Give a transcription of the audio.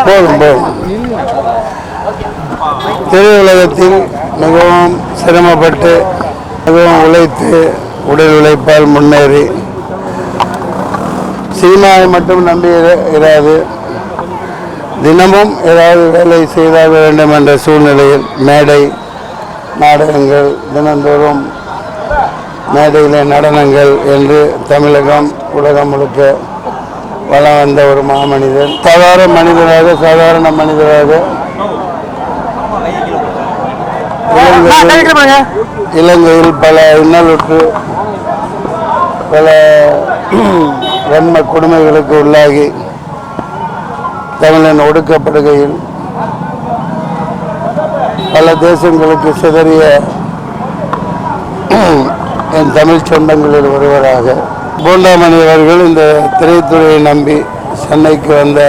போதும் போதும். திரையுலகத்தில் மிகவும் சிரமப்பட்டு மிகவும் உழைத்து உடல் உழைப்பால் முன்னேறி சினிமாவை மட்டும் நம்பி இராது, தினமும் ஏதாவது வேலை செய்தாக வேண்டும் என்ற சூழ்நிலையில் மேடை நாடகங்கள், தினந்தோறும் மேடையிலே நடனங்கள் என்று தமிழகம் உலகம் முழுக்க வளம் வந்த ஒரு மாமனிதர். சாதாரண மனிதராக இலங்கையில் பல இன்னலுற்று பல வன்ம கொடுமைகளுக்கு உள்ளாகி தமிழன் ஒடுக்கப்படுகையில் பல தேசங்களுக்கு சிதறிய என் தமிழ் சொந்தங்களில் ஒருவராக போண்டாமணி அவர்கள் இந்த திரைத்துறையை நம்பி சென்னைக்கு வந்த